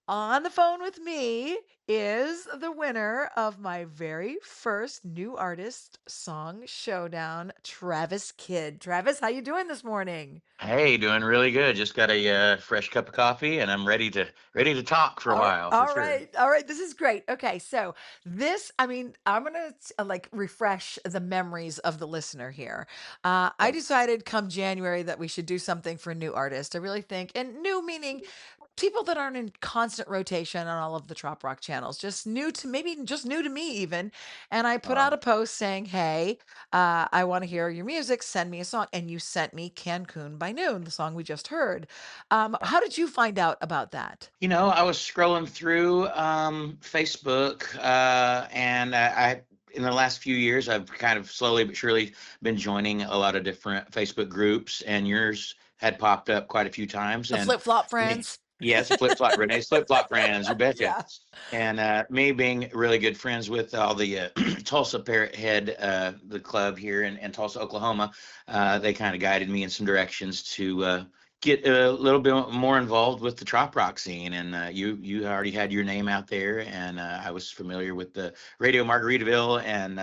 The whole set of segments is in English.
On the phone with me is the winner of my very first new artist song showdown, Travis Kidd. Travis, how you doing this morning? Hey, doing really good. Just got a fresh cup of coffee, and I'm ready to talk for a All while for all sure. right, all right. This is great. Okay, so I mean, I'm gonna like refresh the memories of the listener here. I Okay. decided come January that we should do something for a new artist. I really think, and new meaning people that aren't in constant rotation on all of the Trop Rock channels, just new to maybe just new to me even. And I put out Uh, a post saying, "Hey, I want to hear your music. Send me a song." And you sent me "Cancun by Noon," the song we just heard. How did you find out about that? I was scrolling through Facebook, and in the last few years, I've kind of slowly but surely been joining a lot of different Facebook groups, and yours had popped up quite a few times. The And Flip Flop me, Friends. yes, flip flop, Renee's flip flop friends, you betcha. Yeah. And me being really good friends with all the Tulsa Parrot Head, the club here in Tulsa, Oklahoma, they kind of guided me in some directions to get a little bit more involved with the trop rock scene. And you already had your name out there, and I was familiar with the Radio Margaritaville, and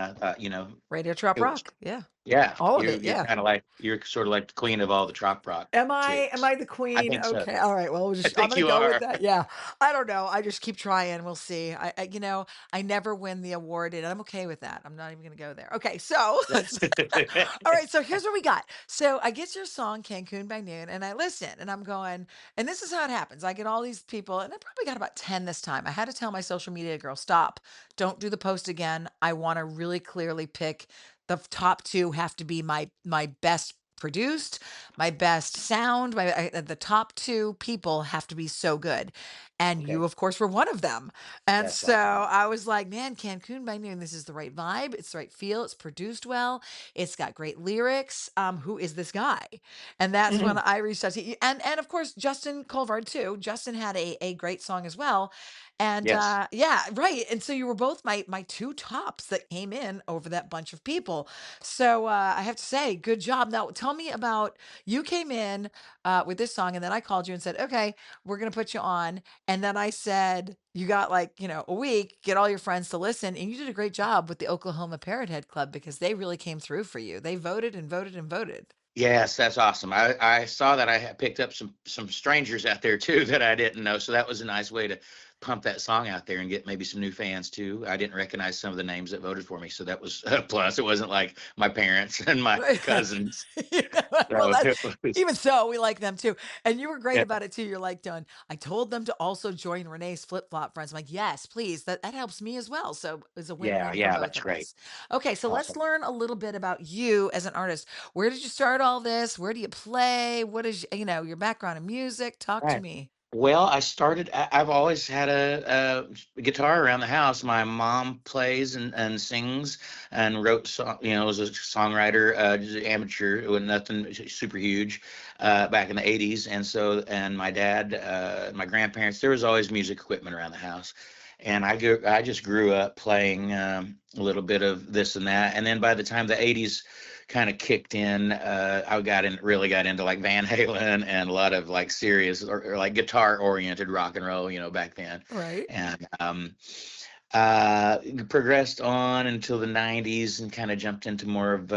Radio Trop it was, Rock. Yeah. yeah, All of you're it. you're Yeah. kind of like you're sort of like the queen of all the trop rock Am I chicks. the I queen? think so. Okay. All right. Well, I I'm think gonna you go with are. that. Yeah. I don't know. I just keep trying. We'll see. I never win the award, and I'm okay with that. I'm not even gonna go there. Okay. So, all right. So here's what we got. So I get your song "Cancun by Noon," and I listen, and I'm going, and this is how it happens. I get all these people, and I probably got about 10 this time. I had to tell my social media girl, stop, don't do the post again. I want to really clearly pick the top two have to be my best produced, my best sound, the top two people have to be so good. And you, Okay, of course, were one of them. And that's so awesome. I was like, man, Cancun by Noon, this is the right vibe. It's the right feel. It's produced well. It's got great lyrics. Who is this guy? And that's when Mhm. I reached out to you. And of course, Justin Colvard, too. Justin had a great song as well. And Yes. yeah, right. And so you were both my two tops that came in over that bunch of people. So I have to say, good job. Now, tell me about you came in with this song, and then I called you and said, "Okay, we're gonna put you on." And then I said, "You got like a week. Get all your friends to listen." And you did a great job with the Oklahoma Parrot Head Club because they really came through for you. They voted and voted and voted. Yes, that's awesome. I saw that I had picked up some strangers out there too that I didn't know, so that was a nice way to pump that song out there and get maybe some new fans too. I didn't recognize some of the names that voted for me, so that was a plus. It wasn't like my parents and my Right. cousins. Well, So that it was, even so, we like them too. And you were great yeah, about it too. You're like, done. I told them to also join Renee's flip flop friends. I'm like, yes, please. That helps me as well. So it's a win yeah, win for yeah, both that's of great. us. Okay, so let's Awesome. learn a little bit about you as an artist. Where did you start all this? Where do you play? What is your background in music? Talk to Right. me. Well, I've always had a guitar around the house. My mom plays and sings and wrote was a songwriter, just amateur with nothing super huge, back in the 80s. And my dad, my grandparents, there was always music equipment around the house. And I just grew up playing a little bit of this and that. And then by the time the 80s kind of kicked in, really got into like Van Halen and a lot of like serious or like guitar oriented rock and roll, back then. Right. And uh, progressed on until the 90s and kind of jumped into more of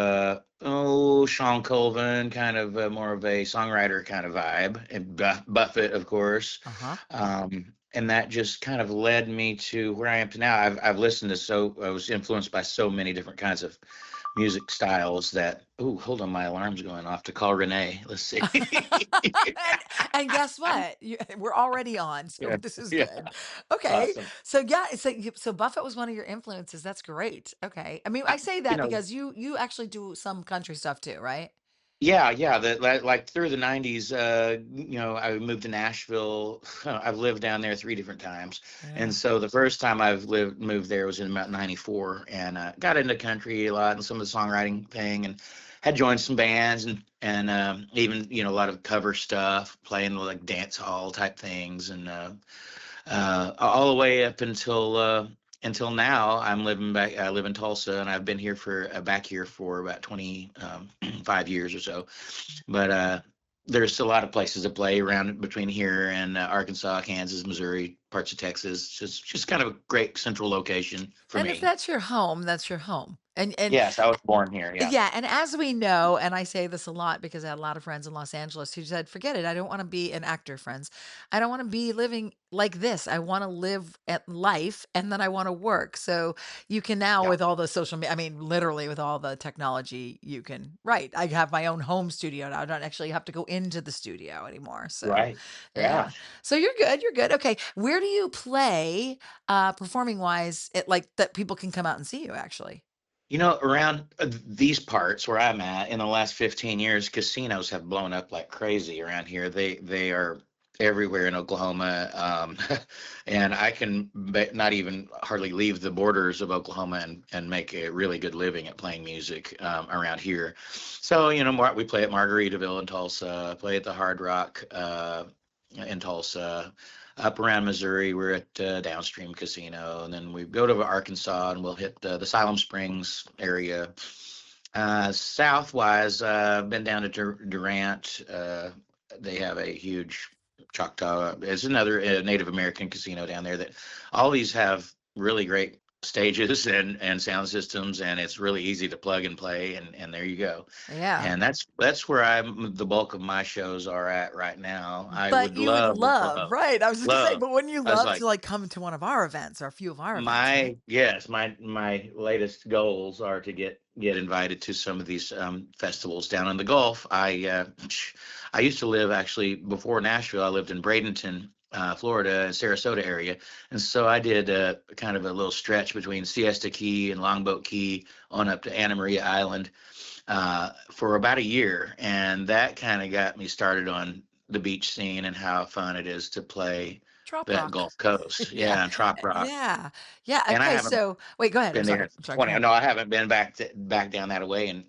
Sean Colvin, kind of more of a songwriter kind of vibe, and Buffett, of course. Uh-huh. And that just kind of led me to where I am to now. I've listened to I was influenced by so many different kinds of music styles that, oh, hold on, my alarm's going off to call Renee. Let's see. and, and guess what? We're already on, so Yeah, this is yeah, good. Okay, awesome. so yeah, so Buffett was one of your influences. That's great. Okay, I mean, I, I say you that know, because you actually do some country stuff too, right? yeah, yeah. Like through the 90s, I moved to Nashville. I've lived down there three different times. And Yeah. so the first time moved there was in about 94, and got into country a lot and some of the songwriting thing, and had joined some bands and even, a lot of cover stuff, playing like dance hall type things. And all the way up until now. I live in Tulsa, and I've been here back here for about 5 years or so. But there's a lot of places to play around between here and Arkansas, Kansas, Missouri, parts of Texas. Just kind of a great central location for And if me. that's your home, that's your home. And Yes, I was born here. Yeah. yeah, and as we know, and I say this a lot because I had a lot of friends in Los Angeles who said, "Forget it, I don't wanna be an actor, friends. I don't wanna be living like this. I wanna live at life, and then I wanna work." So, you can now Yeah. with all the social I mean, literally with all the technology, you can right, I have my own home studio now. I don't actually have to go into the studio anymore, so, Right. Yeah. yeah. So, you're good, okay. Where do you play, performing-wise, like, that people can come out and see you, actually? Around these parts where I'm at in the last 15 years, casinos have blown up like crazy around here. They are everywhere in Oklahoma, and I can not even hardly leave the borders of Oklahoma and make a really good living at playing music around here. So we play at Margaritaville in Tulsa, play at the Hard Rock in Tulsa. Up around Missouri, we're at Downstream Casino, and then we go to Arkansas, and we'll hit the Siloam Springs area. Southwise, been down to Durant. They have a huge Choctaw. It's another Native American casino down there. That all these have really great stages and sound systems, and it's really easy to plug and play. And there you go. Yeah. And that's where the bulk of my shows are at right now. I But would you would love, love love, right, I was just gonna say, love. but wouldn't you I was love like, to, like, come to one of our events or a few of our events, right? my yes, my latest goals are to get invited to some of these festivals down in the Gulf. I used to live actually before Nashville. I lived in Bradenton, Florida, and Sarasota area, and so I did kind of a little stretch between Siesta Key and Longboat Key on up to Anna Maria Island for about a year, and that kind of got me started on the beach scene and how fun it is to play Trop that rock. Gulf Coast. Yeah, Yeah, and Trop Rock. yeah, yeah, And I okay, haven't so wait, go ahead, been there I'm since sorry, go 20. ahead. No, I haven't been back down that way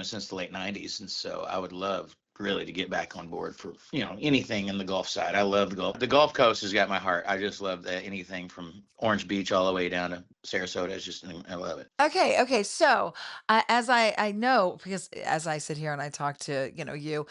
since the late 90s. And so I would love really to get back on board for, anything in the Gulf side. I love the Gulf. The Gulf Coast has got my heart. I just love anything from Orange Beach all the way down to Sarasota. I love it. Okay, okay. So, as I know, because as I sit here and I talk to you,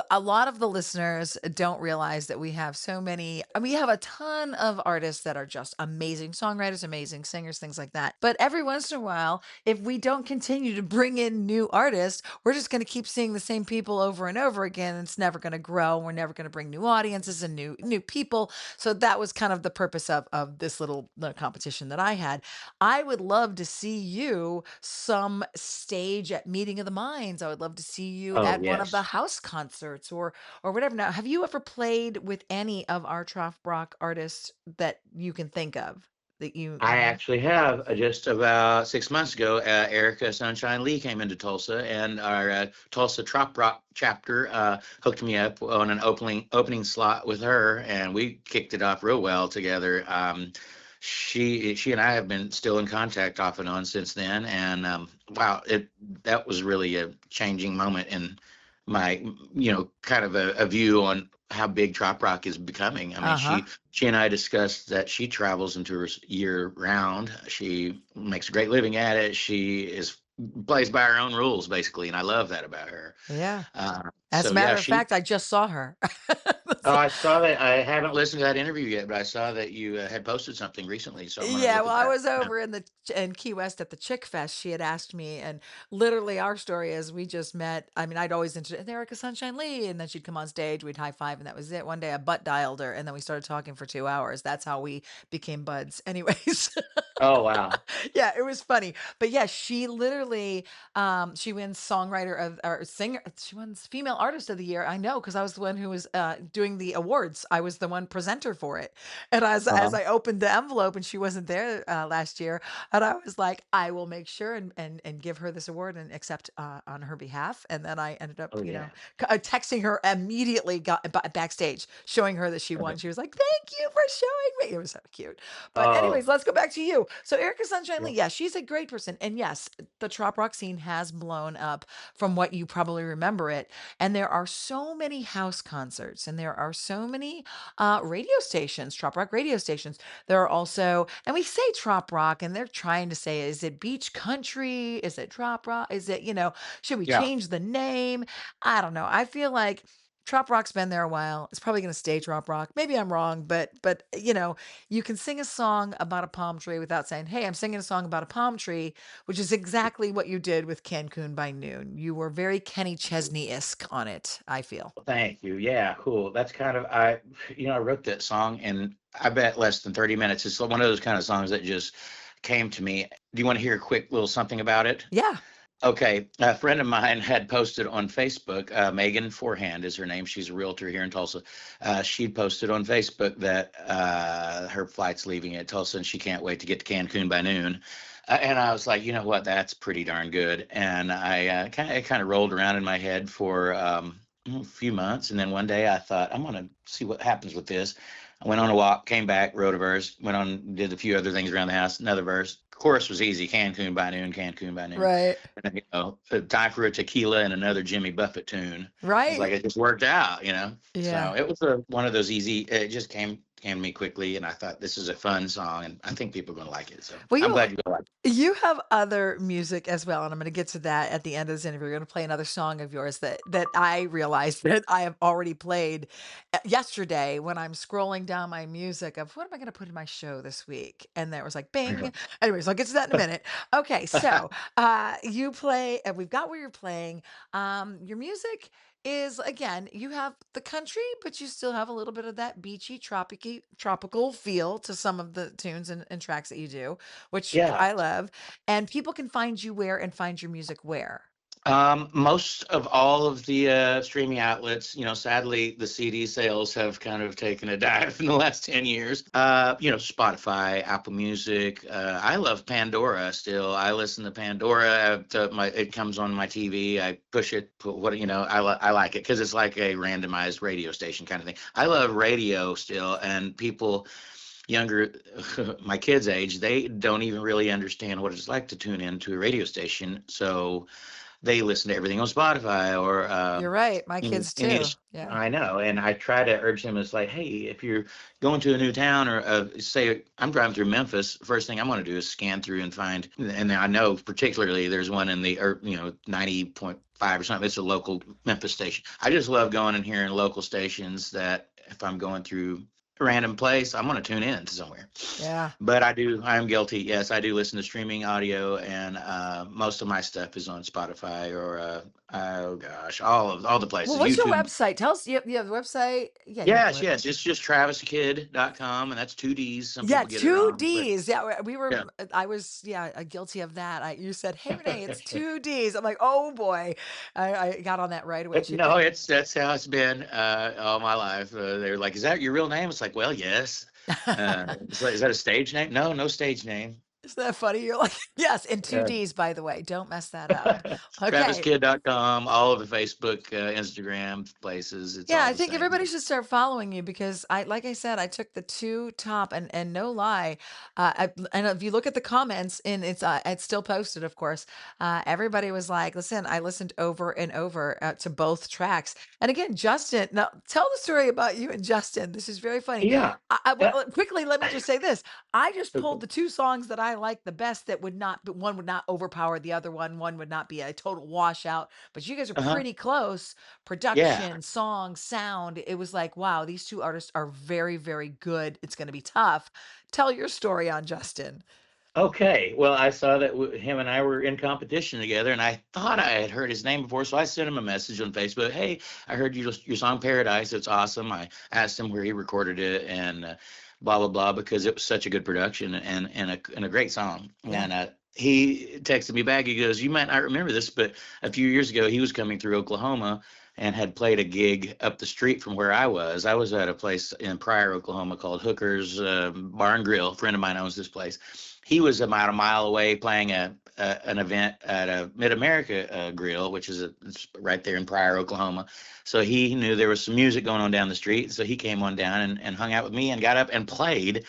a lot of the listeners don't realize that we have so many. We have a ton of artists that are just amazing songwriters, amazing singers, things like that. But every once in a while, if we don't continue to bring in new artists, we're just going to keep seeing the same people over and over again. And it's never going to grow. We're never going to bring new audiences and new people. So that was kind of the purpose of this little competition that I had. I would love to see you some stage at Meeting of the Minds. I would love to see you Oh, at one of the yes. house concerts or whatever. Now, have you ever played with any of our Trop Rock artists that you can think of that you I know? actually have just about 6 months ago. Erica Sunshine Lee came into Tulsa, and our Tulsa Trop Rock chapter hooked me up on an opening slot with her, and we kicked it off real well together. She and I have been still in contact off and on since then, and wow, that was really a changing moment in my kind of a view on how big Trop Rock is becoming. I mean, Uh-huh. she and I discussed that she travels and tours year round. She makes a great living at it. She is plays by her own rules basically, and I love that about her. Yeah. As So a yeah, matter of she. fact, I just saw her. Oh, I saw that. I haven't listened to that interview yet, but I saw that you had posted something recently, so I'm gonna Yeah, look well, at I that. was over in Key West at the Chick Fest. She had asked me, and literally our story is we just met. I mean, I'd always introduced Erica Sunshine Lee, and then she'd come on stage, we'd high five, and that was it. One day I butt dialed her, and then we started talking for 2 hours. That's how we became buds. Anyways, Oh wow. yeah, it was funny. But yeah, she literally she wins songwriter of or singer, she wins female artist of the year. I know because I was the one who was doing the awards. I was the one presenter for it. And as Uh-huh. I opened the envelope and she wasn't there last year, and I was like, I will make sure and give her this award and accept on her behalf. And then I ended up, Oh yeah. texting her immediately, got backstage, showing her that she won. She was like, "Thank you for showing me." It was so cute. But Oh anyways, let's go back to you. So Erica Sunshine Lee, yeah. yeah, she's a great person. And yes, the trop rock scene has blown up from what you probably remember it. And there are so many house concerts and there are so many radio stations, trop rock radio stations. There are also, and we say trop rock and they're trying to say, is it beach country? Is it trop rock? Is it, should we Yeah. change the name? I don't know. I feel like Trop Rock's been there a while. It's probably going to stay Trop Rock. Maybe I'm wrong, but you can sing a song about a palm tree without saying, "Hey, I'm singing a song about a palm tree," which is exactly what you did with Cancun by Noon. You were very Kenny Chesney-esque on it, I feel. Thank you. Yeah, cool. That's kind of I wrote that song in I bet less than 30 minutes. It's one of those kind of songs that just came to me. Do you want to hear a quick little something about it? Yeah. Okay, a friend of mine had posted on Facebook. Megan Forehand is her name. She's a realtor here in Tulsa. She posted on Facebook that her flight's leaving at Tulsa and she can't wait to get to Cancun by noon. And I was like, you know what, that's pretty darn good. And I kind of rolled around in my head for a few months, and then one day I thought, I'm gonna see what happens with this. I went on a walk, came back, wrote a verse, went on, did a few other things around the house, another verse. Chorus was easy, Cancun by noon, Cancun by noon. Right. And, time for a tequila and another Jimmy Buffett tune. It's like Right. it just worked out. Yeah. So it was one of those easy. It just came to me quickly, and I thought this is a fun song, and I think people are gonna like it. So Well, I'm glad you like you have other music as well, and I'm going to get to that at the end of this interview. We're going to play another song of yours that I realized that I have already played yesterday when I'm scrolling down my music of what am I going to put in my show this week, and there was like Bing. Anyways, I'll get to that in a minute. Okay, so it. you play, and we've got where you're playing. Your music is again, you have the country, but you still have a little bit of that beachy, tropical feel to some of the tunes and tracks that you do, which Yeah. I love. And people can find you where and find your music where. Most of all of the streaming outlets, sadly, the CD sales have kind of taken a dive in the last 10 years. Spotify, Apple Music. I love Pandora still. I listen to Pandora. It comes on my TV. I push it. I like it because it's like a randomized radio station kind of thing. I love radio still, and people younger, my kids' age, they don't even really understand what it's like to tune into a radio station. So they listen to everything on Spotify or You're right. My kids too. Yeah. I know, and I try to urge them. It's like, hey, if you're going to a new town or say I'm driving through Memphis, first thing I'm going to do is scan through and find. And I know particularly there's one in the 90.5 or something. It's a local Memphis station. I just love going and hearing local stations that if I'm going through a random place, I'm going to tune in to somewhere. Yeah. But I'm guilty. Yes, I do listen to streaming audio, and most of my stuff is on Spotify or oh gosh, all the Well, places. what's your YouTube. website? Tell us. You have the website. Yeah, you have the Yes, web. yes. It's just traviskid.com, and that's two D's. Some Yeah, people get it two wrong, but D's. Yeah, we were. yeah. I was. Yeah, guilty of that. You said, "Hey, Renee, it's two D's." I'm like, "Oh boy," I got on that right away. No, that's how it's been all my life. They're like, "Is that your real name?" It's like, "Well, yes." It's like, is that a stage name? No, no stage name. Isn't that funny? You're like, yes, and two Yeah. D's, by the way. Don't mess that up. Okay. TravisKid.com, all of the Facebook, Instagram places. It's Yeah, all I the think same. everybody should start following you because like I said, I took the two top and no lie, and if you look at the comments and it's still posted, of course. Everybody was like, "Listen, I listened over and over to both tracks." And again, Justin, now tell the story about you and Justin. This is very funny. Yeah. Well, quickly, let me just say this: I just pulled Okay. the two songs that I like the best. That would not, but one would not overpower the other one. One would not be a total washout. But you guys are Uh-huh. pretty close Yeah. production, song, sound. It was like, wow, these two artists are very, very good. It's going to be tough. Tell your story on Justin. Okay. Well, I saw that him and I were in competition together, and I thought I had heard his name before, so I sent him a message on Facebook. Hey, I heard your song Paradise. It's awesome. I asked him where he recorded it and blah blah blah because it was such a good production and a great song. Yeah. And he texted me back. He goes, "You might not remember this, but a few years ago he was coming through Oklahoma." And had played a gig up the street from where I was. I was at a place in Pryor, Oklahoma called Hooker's Bar and Grill. A friend of mine owns this place. He was about a mile away playing an event at a Mid America Grill, which is it's right there in Pryor, Oklahoma. So he knew there was some music going on down the street. So he came on down and hung out with me and got up and played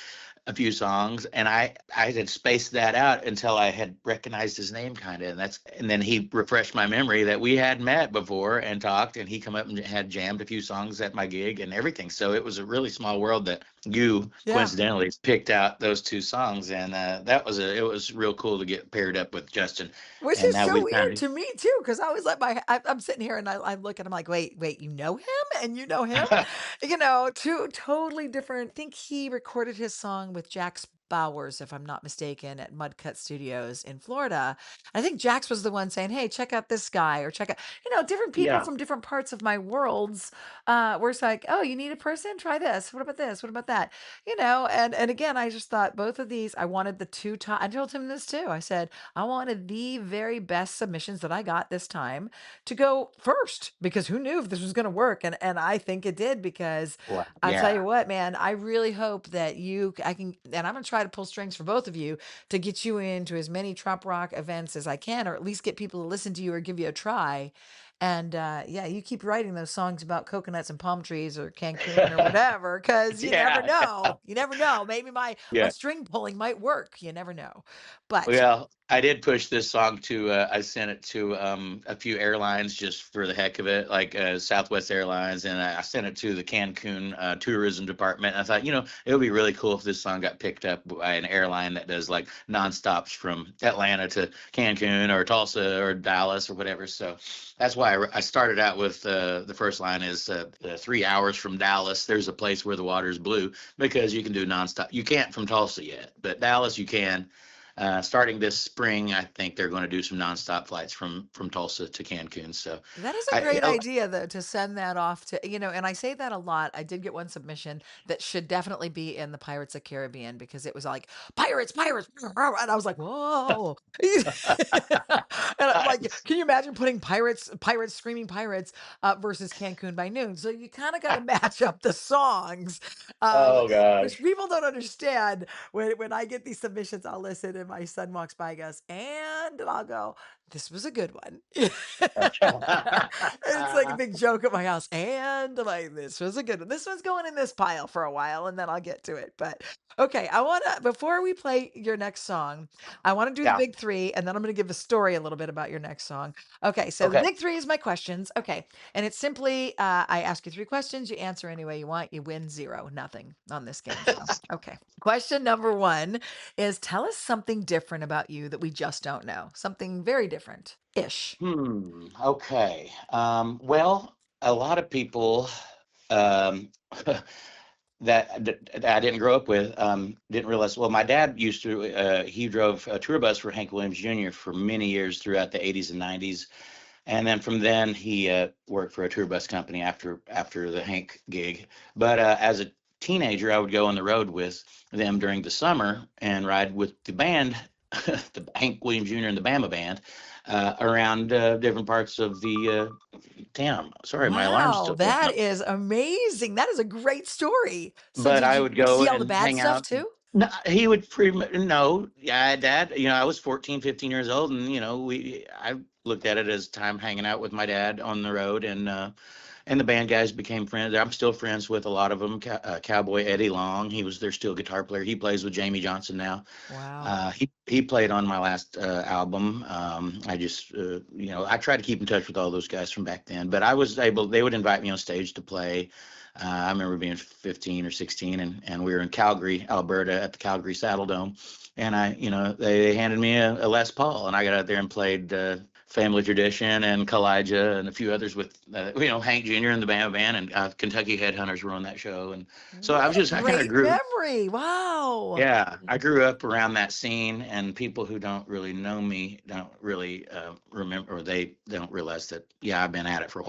a few songs, and I had spaced that out until I had recognized his name kind of, and then he refreshed my memory that we had met before and talked, and he come up and had jammed a few songs at my gig and everything. So it was a really small world that you Yeah. coincidentally picked out those two songs, and it was real cool to get paired up with Justin, Which and is now so we kind weird of to me too, because I was like, I'm sitting here and I look and I'm like, wait, you know him and you know him, two totally different. I think he recorded his song with Jax Bowers, if I'm not mistaken, at Mudcut Studios in Florida. I think Jax was the one saying, "Hey, check out this guy," or check out, different people yeah. from different parts of my worlds. Where it's like, oh, you need a person? Try this. What about this? What about that? And again, I just thought both of these. I wanted the two top. I told him this too. I said. I wanted the very best submissions that I got this time to go first because who knew if this was going to work? And I think it did because Wow. I'll tell Yeah. you what, man, I really hope that I can, and I'm going to try to pull strings for both of you to get you into as many Trop Rock events as I can, or at least get people to listen to you or give you a try. And yeah, you keep writing those songs about coconuts and palm trees or Cancun or whatever, because you never Yeah. know. You never know. Maybe my Yeah. string pulling might work. You never know. But Well, I did push this song to. I sent it to a few airlines just for the heck of it, like Southwest Airlines, and I sent it to the Cancun tourism department. I thought, it would be really cool if this song got picked up by an airline that does like nonstops from Atlanta to Cancun or Tulsa or Dallas or whatever. So that's why I started out with the first line is 3 hours from Dallas. There's a place where the water's blue because you can do nonstop. You can't from Tulsa yet, but Dallas you can. Starting this spring, I think they're going to do some nonstop flights from Tulsa to Cancun. So, that is a I great idea, though, to send that off to, and I say that a lot. I did get one submission that should definitely be in the Pirates of Caribbean because it was like, pirates, pirates. And I was like, whoa. And I'm I, like, can you imagine putting pirates, screaming pirates versus Cancun by noon? So you kind of got to match up the songs, oh which gosh. people don't understand. When I get these submissions, I'll listen and my son walks by and goes, and I'll go, this was a good one. It's like a big joke at my house. And I'm like, this was a good one. This one's going in this pile for a while and then I'll get to it. But okay, I want to, before we play your next song, I want to do the Yeah. big three and then I'm going to give a story a little bit about your next song. Okay, so the Okay. big three is my questions. Okay, and it's simply I ask you three questions, you answer any way you want, you win zero, nothing on this game show. Okay, question number one is tell us something different about you that we just don't know. Something very different ish. Okay. Well, a lot of people um, that I didn't grow up with didn't realize. Well, my dad used to. He drove a tour bus for Hank Williams Jr. for many years throughout the '80s and '90s, and then from then he worked for a tour bus company after the Hank gig. But as a teenager, I would go on the road with them during the summer and ride with the band, the Hank Williams Jr. and the Bama Band, around different parts of the town. Sorry, my alarm's Wow, still going that off. is amazing. That is a great story. So But did I you would go see all the and bad hang stuff out. too? No, he would pretty much no, yeah, dad. I was 14, 15 years old, and I looked at it as time hanging out with my dad on the road, and the band guys became friends. I'm still friends with a lot of them. Cowboy Eddie Long, he was their steel guitar player. He plays with Jamie Johnson now. Wow. He played on my last album. I just I try to keep in touch with all those guys from back then. But I was able. They would invite me on stage to play. I remember being 15 or 16, and we were in Calgary, Alberta, at the Calgary Saddle Dome, and they handed me a Les Paul, and I got out there and played Family Tradition and Kalijah and a few others with Hank Jr. and the Bama Band, and Kentucky Headhunters were on that show, and so What a I kind of great grew. memory. Wow. Yeah, I grew up around that scene, and people who don't really know me don't really remember, or they don't realize that, yeah, I've been at it for a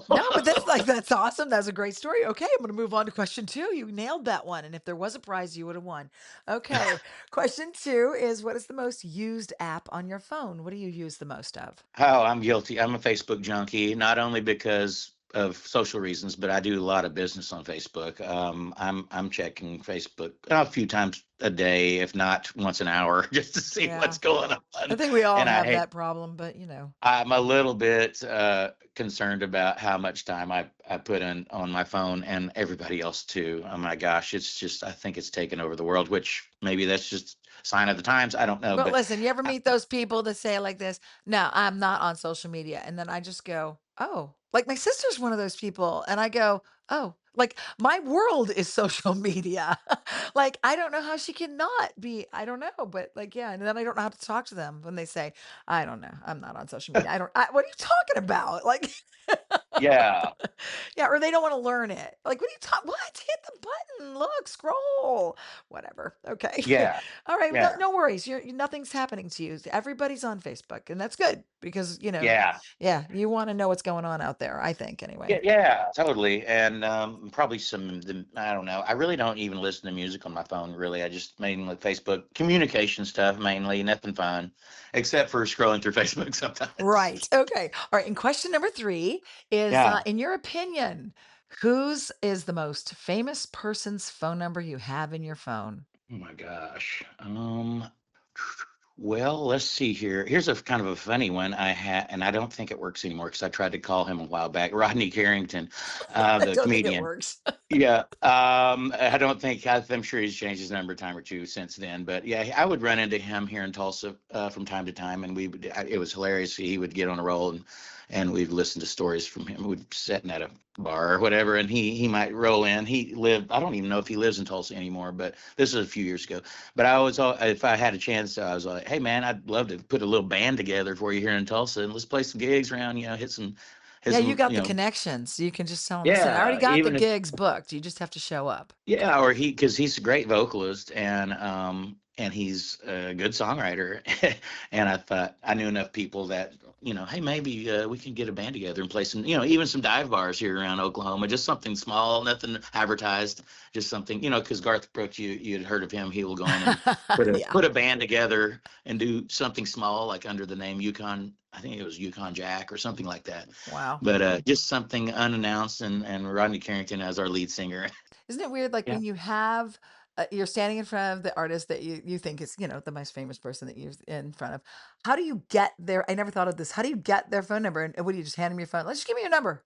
No, but while. that's awesome. That's a great story. Okay, I'm going to move on to question two. You nailed that one. And if there was a prize, you would have won. Okay. Question two is what is the most used app on your phone? What do you use the most of? Oh, I'm guilty. I'm a Facebook junkie, not only because of social reasons, but I do a lot of business on Facebook. I'm checking Facebook a few times a day, if not once an hour, just to see Yeah. what's going I on. think we all And have that problem, but I'm a little bit concerned about how much time I put in on my phone, and everybody else too. Oh my gosh, it's just, I think it's taken over the world, which maybe that's just a sign of the times. I don't know, but but listen, you ever meet those people that say like this, "No, I'm not on social media." And then I just go, "Oh." Like my sister's one of those people, and I go, "Oh." Like my world is social media. Like I don't know how she cannot be. I don't know, but like yeah, and then I don't know how to talk to them when they say, "I don't know. I'm not on social media." What are you talking about? Like yeah, yeah, or they don't wanna learn it. Like, "What are you talking? What? Hit the button. Look, scroll." Whatever. Okay. yeah, All right, no yeah, no worries. Nothing's happening to you. Everybody's on Facebook, and that's good because, yeah. yeah, you wanna know what's going on out there, I think Yeah, anyway. yeah, totally. And probably I don't know. I really don't even listen to music on my phone, really. I just mainly Facebook communication stuff, mainly, nothing fun, except for scrolling through Facebook sometimes. Right. Okay. All right, and question number 3 is, Yeah. in your opinion, whose is the most famous person's phone number you have in your phone? Oh my gosh. Well, let's see here. Here's a kind of a funny one I had, and I don't think it works anymore because I tried to call him a while back. Rodney Carrington, I the don't think it comedian. works. Yeah, I don't think I'm sure he's changed his number a time or two since then. But yeah, I would run into him here in Tulsa from time to time, and it was hilarious. He would get on a roll, and we'd listen to stories from him. We'd be sitting at a bar or whatever, and he might roll in. He lived, I don't even know if he lives in Tulsa anymore, but this is a few years ago. But if I had a chance, I was like, hey man, I'd love to put a little band together for you here in Tulsa, and let's play some gigs around. Hit Yeah, you some, got the connections. You can just tell them, "Listen, I already yeah, got the even if gigs booked. You just have to show up." yeah, or because he's a great vocalist, and he's a good songwriter. And I thought I knew enough people that, hey, maybe we can get a band together and play some, even some dive bars here around Oklahoma, just something small, nothing advertised, just something, because Garth Brooks, you'd heard of him. He will go in and Yeah. put a band together and do something small, like under the name Yukon. I think it was Yukon Jack or something like that. Wow. But just something unannounced, and Rodney Carrington as our lead singer. Isn't it weird, like, Yeah. when you have you're standing in front of the artist that you think is, the most famous person that you're in front of. How do you get their I never thought of this. How do you get their phone number? And what do you just hand them your phone? "Let's just give me your number."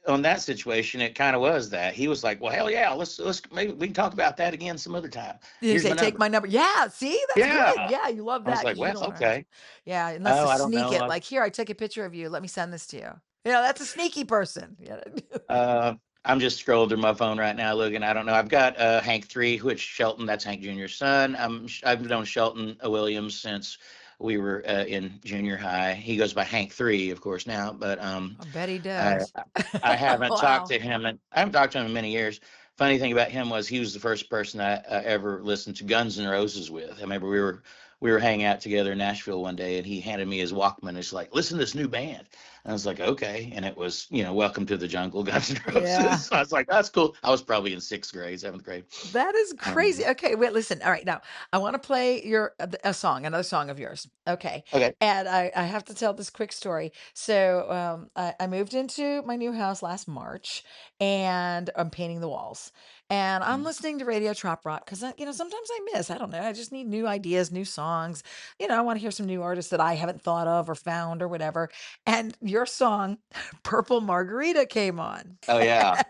On that situation, it kind of was that he was like, "Well, hell yeah, let's maybe we can talk about that again some other time. Did he Here's say, my "Take number." my number"? Yeah, see, that's good. Yeah, Yeah, you love I was that like, because you "Well, don't wanna have to okay. yeah, unless to Oh, I don't sneak know. it, like, "Here, I took a picture of you. Let me send this to you." That's a sneaky person. Yeah. I'm just scrolling through my phone right now, looking. I don't know. I've got Hank three, which Shelton. That's Hank Jr.'s son. I've known Shelton Williams since we were in junior high. He goes by Hank three, of course, now, but I bet he I does. I haven't talked Wow. to him, and I haven't talked to him in many years. Funny thing about him was he was the first person I ever listened to Guns N' Roses with. I remember we were hanging out together in Nashville one day, and he handed me his Walkman. It's like, listen to this new band. And I was like, okay. And it was, Welcome to the Jungle, Guns N' Yeah. Roses. So I was like, that's cool. I was probably in sixth grade, seventh grade. That is crazy. Um, Okay, wait, listen. All right, now I want to play a song, another song of yours. Okay, okay. and I have to tell this quick story. So I moved into my new house last March, and I'm painting the walls, and I'm Mm. listening to Radio Trop Rock because sometimes I miss. I don't know. I just need new ideas, new songs. I want to hear some new artists that I haven't thought of or found or whatever. And your song, Purple Margarita, came on. Oh yeah.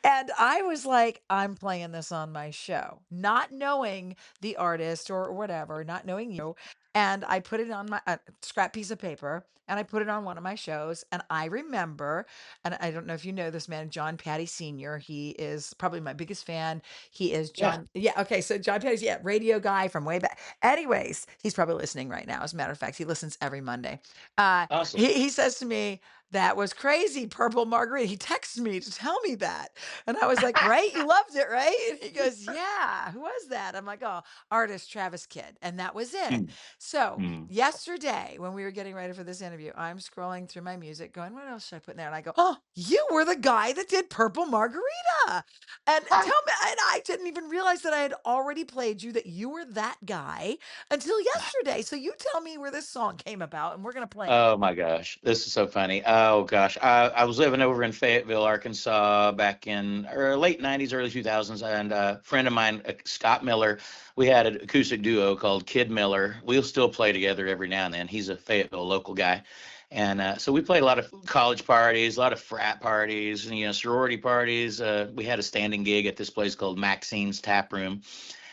And I was like, I'm playing this on my show, not knowing the artist or whatever, not knowing you. And I put it on my scrap piece of paper and I put it on one of my shows. And I remember, and I don't know if you know this man, John Patty Sr. He is probably my biggest fan. He is Yeah. John. Yeah. Okay. So John Patty's, yeah, radio guy from way back. Anyways, he's probably listening right now. As a matter of fact, he listens every Monday. Awesome. He says to me, "That was crazy, Purple Margarita." He texted me to tell me that. And I was like, "Right? You loved it, right?" And he goes, "Yeah. Who was that?" I'm like, "Oh, artist Travis Kidd." And that was it. Mm, So mm. yesterday, when we were getting ready for this interview, I'm scrolling through my music going, what else should I put in there? And I go, "Oh, you were the guy that did Purple Margarita." And tell me, and I didn't even realize that I had already played you, that you were that guy until yesterday. So you tell me where this song came about and we're going to play it. Oh my gosh, this is so funny. Oh gosh, I was living over in Fayetteville, Arkansas, back in late '90s, early 2000s, and a friend of mine, Scott Miller, we had an acoustic duo called Kid Miller. We'll still play together every now and then. He's a Fayetteville local guy, and so we played a lot of college parties, a lot of frat parties, and sorority parties. We had a standing gig at this place called Maxine's Tap Room,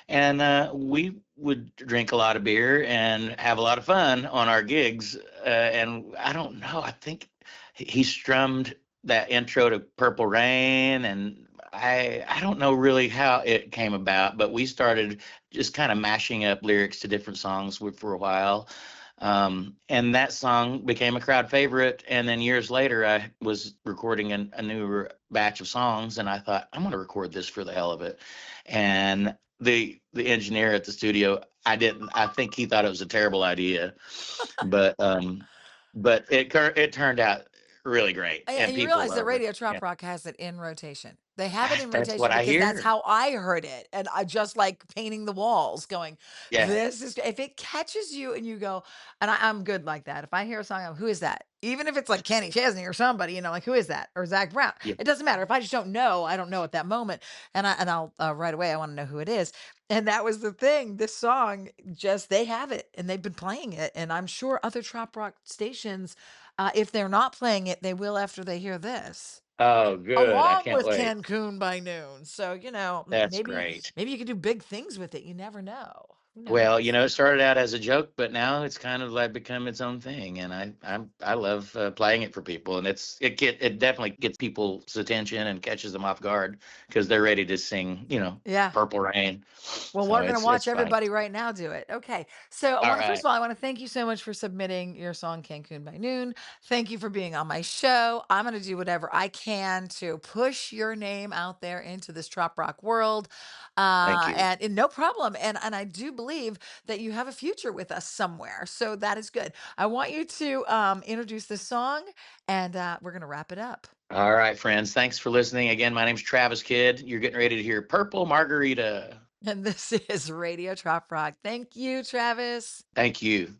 and we would drink a lot of beer and have a lot of fun on our gigs. And I don't know, I think he strummed that intro to Purple Rain, and I don't know really how it came about, but we started just kind of mashing up lyrics to different songs for a while. And that song became a crowd favorite. And then years later, I was recording a new batch of songs, and I thought, I'm going to record this for the hell of it. And the engineer at the studio, I didn't. I think he thought it was a terrible idea, but it turned out really great, and And you people realize that love it. Radio Yeah, Trop Rock has it in rotation. They have it in that's what rotation I because that's hear. how I heard it, and I just like painting the walls, going, Yeah, "This is." If it catches you and you go, and I'm good like that. If I hear a song, I'm, who is that? Even if it's like Kenny Chesney or somebody, like who is that? Or Zach Brown. yeah. It doesn't matter. If I just don't know, I don't know at that moment, and I'll right away. I want to know who it is. And that was the thing. This song, just they have it, and they've been playing it, and I'm sure other Trop Rock stations, if they're not playing it, they will after they hear this, Oh, good. I along can't with wait. Cancun by Noon. So, That's maybe great. maybe you could do big things with it. You never know. Who Well, knows? it started out as a joke, but now it's kind of like become its own thing, and I love playing it for people, and it definitely gets people's attention and catches them off guard because they're ready to sing, Yeah. Purple Rain. Well, So we're gonna it's watch funny. everybody right now do it. Okay. So All first right, of all, I want to thank you so much for submitting your song Cancun by Noon. Thank you for being on my show. I'm gonna do whatever I can to push your name out there into this trop rock world. thank you. And no problem. And I do believe that you have a future with us somewhere. So that is good. I want you to introduce the song, and we're gonna wrap it up. All right, friends, thanks for listening again. My name's Travis Kidd. You're getting ready to hear Purple Margarita. And this is Radio Trop Rock. Thank you, Travis. Thank you.